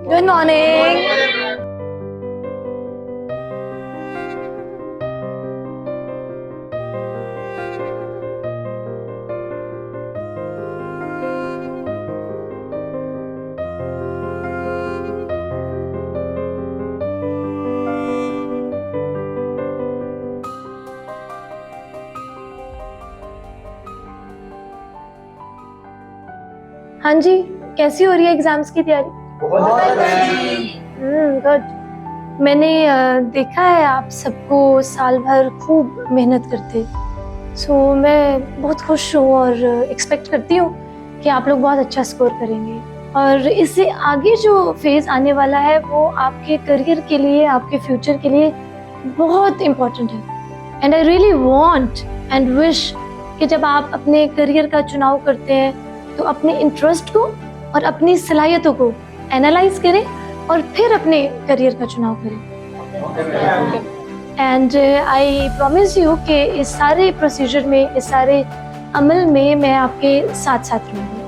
Good morning. हाँ जी, कैसी हो रही है एग्जाम्स की तैयारी? गुड। मैंने देखा है आप सबको साल भर खूब मेहनत करते, सो मैं बहुत खुश हूँ और एक्सपेक्ट करती हूँ कि आप लोग बहुत अच्छा स्कोर करेंगे। और इससे आगे जो फेज़ आने वाला है वो आपके करियर के लिए, आपके फ्यूचर के लिए बहुत इम्पोर्टेंट है। And I really want and wish कि जब आप अपने करियर का चुनाव करते हैं तो अपने इंटरेस्ट को और अपनी सलाहियतों को एनालाइज करें और फिर अपने करियर का चुनाव करें। एंड आई प्रॉमिस यू कि इस सारे प्रोसीजर में, इस सारे अमल में मैं आपके साथ साथ रहूँगी।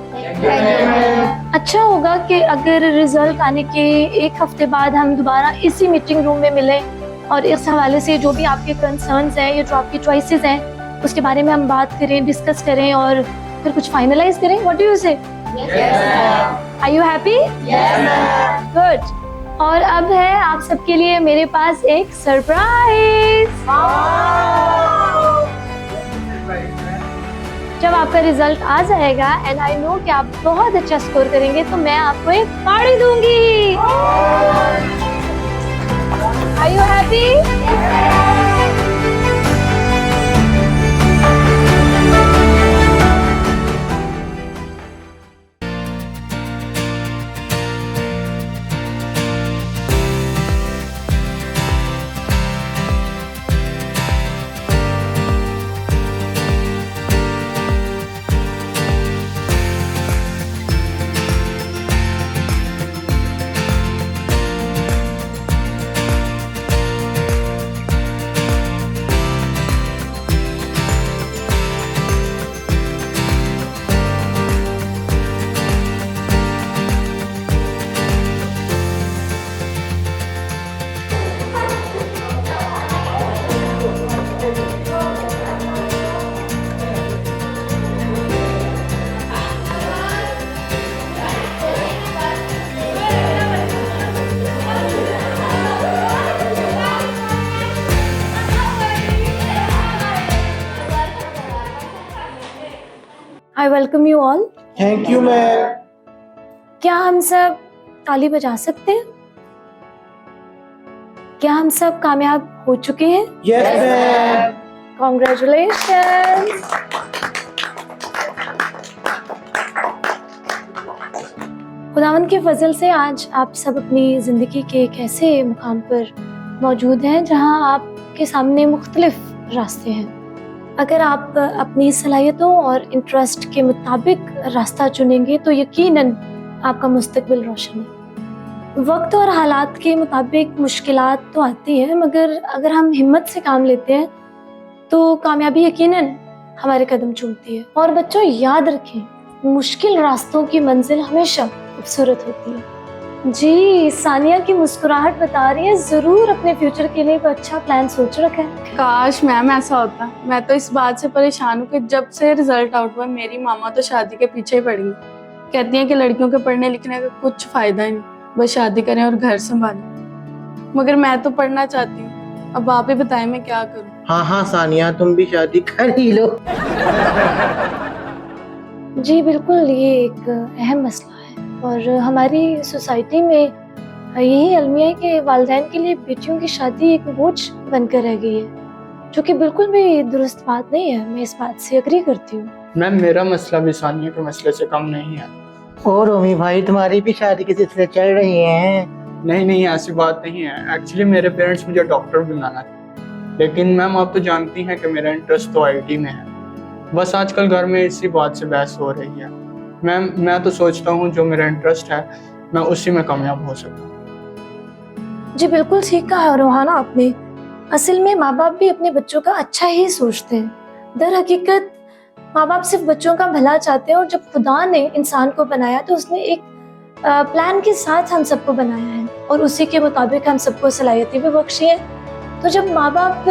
अच्छा होगा कि अगर रिजल्ट आने के एक हफ्ते बाद हम दोबारा इसी मीटिंग रूम में मिलें और इस हवाले से जो भी आपके कंसर्न्स हैं या जो आपकी चॉइसेस हैं उसके बारे में हम बात करें, डिस्कस करें और फिर कुछ फाइनलाइज करें। What do you say? Are you happy? Good. और अब है आप सबके लिए मेरे पास एक सरप्राइज। जब आपका रिजल्ट आ जाएगा एंड आई नो कि आप बहुत अच्छा स्कोर करेंगे तो मैं आपको एक पार्टी दूंगी। Are you happy? I welcome you all. Thank you ma'am. क्या हम सब ताली बजा सकते हैं? क्या हम सब कामयाब हो चुके हैं? Yes ma'am. Congratulations. खुदावंद के फजल से आज आप सब अपनी ज़िंदगी के एक ऐसे मुकाम पर मौजूद हैं जहां आपके सामने मुख्तलिफ रास्ते हैं। अगर आप अपनी सलाहियतों और इंटरेस्ट के मुताबिक रास्ता चुनेंगे तो यकीनन आपका मुस्तकबिल रोशन है। वक्त और हालात के मुताबिक मुश्किलात तो आती हैं, मगर अगर हम हिम्मत से काम लेते हैं तो कामयाबी यकीनन हमारे कदम चूमती है। और बच्चों याद रखें, मुश्किल रास्तों की मंजिल हमेशा खूबसूरत होती है। जी, सानिया की मुस्कुराहट बता रही है जरूर अपने फ्यूचर के लिए कोई अच्छा प्लान सोच रखा है। काश मैम ऐसा होता। मैं तो इस बात से परेशान हूँ कि जब से रिजल्ट आउट हुआ मेरी मामा तो शादी के पीछे ही पड़ी हैं। कहती हैं कि लड़कियों के पढ़ने लिखने का कुछ फायदा ही नहीं, बस शादी करें और घर संभालें। मगर मैं तो पढ़ना चाहती हूँ। अब आप ही बताएं मैं क्या करूँ। हाँ सानिया, तुम भी शादी कर ही लो। जी बिल्कुल, ये एक अहम मसला है और हमारी सोसाइटी में यही अलमिया है कि वालिदैन के लिए बेटियों की शादी एक बोझ बनकर रह गई है, जो कि बिल्कुल भी दुरुस्त बात नहीं है। मैं इस बात से एग्री करती हूँ। मैम, मेरा मसला भी सानिया के मसले से कम नहीं है। और उमी भाई, तुम्हारी भी शादी के सिलसिले चल रही हैं? नहीं, ऐसी बात नहीं है। एक्चुअली मेरे पेरेंट्स मुझे डॉक्टर बनाना थे, लेकिन मैम आप तो जानती हैं कि मेरा इंटरेस्ट तो आईटी में है। बस आजकल घर में इसी बात से बहस हो रही है। मैम, मैं तो सोचता हूँ जो मेरा इंटरेस्ट है मैं उसी में कामयाब हो सकूँ। जी बिल्कुल ठीक कहा रोहाना आपने। असल में माँ बाप भी अपने बच्चों का अच्छा ही सोचते हैं। दर हकीकत माँ बाप सिर्फ बच्चों का भला चाहते हैं, और जब खुदा ने इंसान को बनाया तो उसने एक प्लान के साथ हम सबको बनाया है और उसी के मुताबिक हम सबको सलाहियतें भी बख्शी हैं। तो जब माँ बाप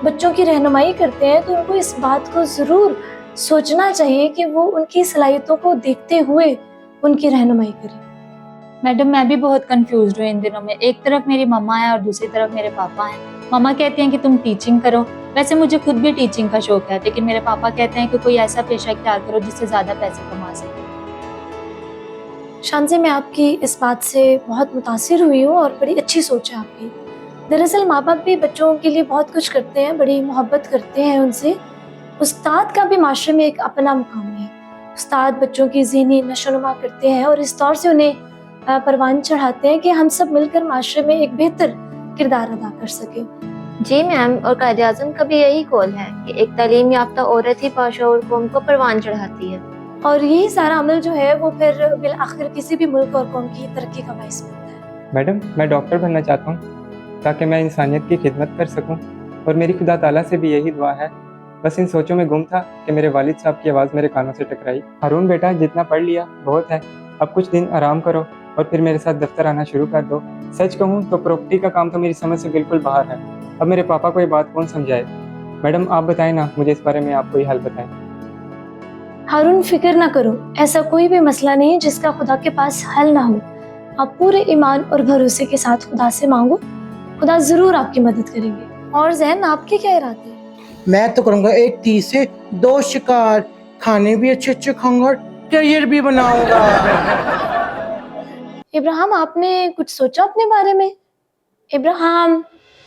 बच्चों की रहनुमाई करते हैं तो उनको इस बात को ज़रूर सोचना चाहिए कि वो उनकी सलाहियतों को देखते हुए उनकी रहनुमाई करें। मैडम मैं भी बहुत कंफ्यूज हूँ इन दिनों में। एक तरफ मेरी मम्मा है और दूसरी तरफ मेरे पापा हैं। मम्मा कहती हैं कि तुम टीचिंग करो, वैसे मुझे खुद भी टीचिंग का शौक है, लेकिन मेरे पापा कहते हैं कि कोई ऐसा पेशा इख्तियार करो जिससे ज़्यादा पैसे कमा सके। शांति, मैं आपकी इस बात से बहुत मुतासिर हुई हूँ और बड़ी अच्छी सोच है आपकी। दरअसल माँ बाप भी बच्चों के लिए बहुत कुछ करते हैं, बड़ी मोहब्बत करते हैं उनसे। उस्ताद का भी माशरे में एक अपना मुकाम है। उस्ताद बच्चों की ज़हनी नशोनुमा करते हैं और इस तौर से उन्हें परवान चढ़ाते हैं कि हम सब मिलकर माशरे में एक बेहतर किरदार अदा कर सकें। जी मैम, और कायदे आज़म का भी यही कौल है कि एक तालीम याफ्ता औरत ही बाशऊर कौम को परवान चढ़ाती है, और यही सारा अमल जो है वो फिर बिल आखिर किसी भी मुल्क और कौम की तरक्की का बाइस बनता है। मैडम मैं डॉक्टर बनना चाहता हूँ ताकि मैं इंसानियत की खिदमत कर सकूँ, और मेरी खुदा ताला से भी यही दुआ है। बस इन सोचों में गुम था कि मेरे वालिद साहब की आवाज़ मेरे कानों से टकराई। हारून बेटा, जितना पढ़ लिया बहुत है, अब कुछ दिन आराम करो और फिर मेरे साथ दफ्तर आना शुरू कर दो। सच कहूँ तो प्रॉपर्टी का काम तो मेरी समझ से बिल्कुल बाहर है। अब मेरे पापा को ये बात कौन समझाए? मैडम आप बताएं ना, मुझे इस बारे में आप कोई हल बताएं। हारून, फिक्र ना करो, ऐसा कोई भी मसला नहीं जिसका खुदा के पास हल ना हो। आप पूरे ईमान और भरोसे के साथ खुदा से मांगो, खुदा जरूर आपकी मदद करेंगे। और जैन, आपके क्या इरादे हैं? मैं तो करूँगा 1 तीर से 2 शिकार, खाने भी अच्छे अच्छे खाऊंगा और करियर भी बनाऊंगा। इब्राहिम, आपने कुछ सोचा अपने बारे में? इब्राहिम,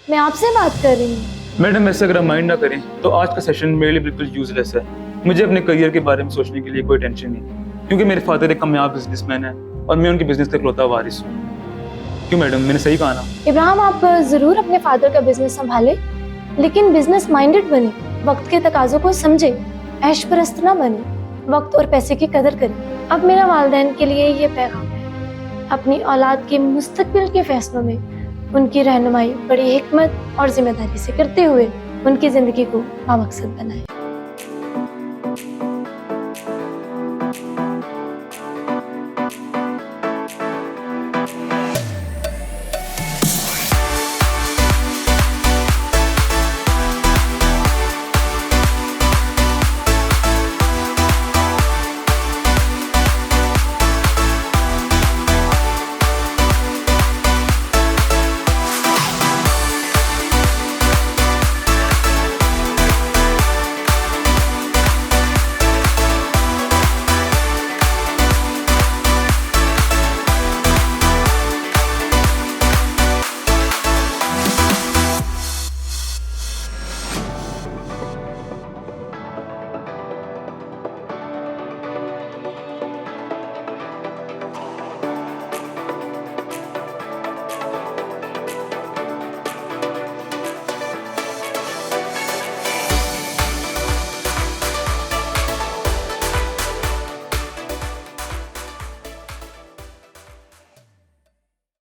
मैं आपसे बात कर रही हूँ। मैडम ऐसे अगर आप माइंड ना करें तो आज का सेशन मेरे लिए बिल्कुल यूजलेस है। मुझे अपने करियर के बारे में सोचने के लिए कोई टेंशन नहीं, क्योंकि मेरे फादर एक कामयाब बिजनेसमैन है और मैं उनके बिजनेस का इकलौता वारिस हूँ। क्यों मैडम, मैंने सही कहा ना? इब्राहिम, आप जरूर अपने फादर का बिजनेस संभालें, लेकिन बिजनेस माइंडेड बने, वक्त के तकाजों को समझे, ऐश परस्त ना बने, वक्त और पैसे की कदर करें। अब मेरा वालिदैन के लिए ये पैगाम है, अपनी औलाद के मुस्तकबिल के फैसलों में उनकी रहनुमाई बड़ी हिकमत और जिम्मेदारी से करते हुए उनकी ज़िंदगी को बामकसद बनाएं।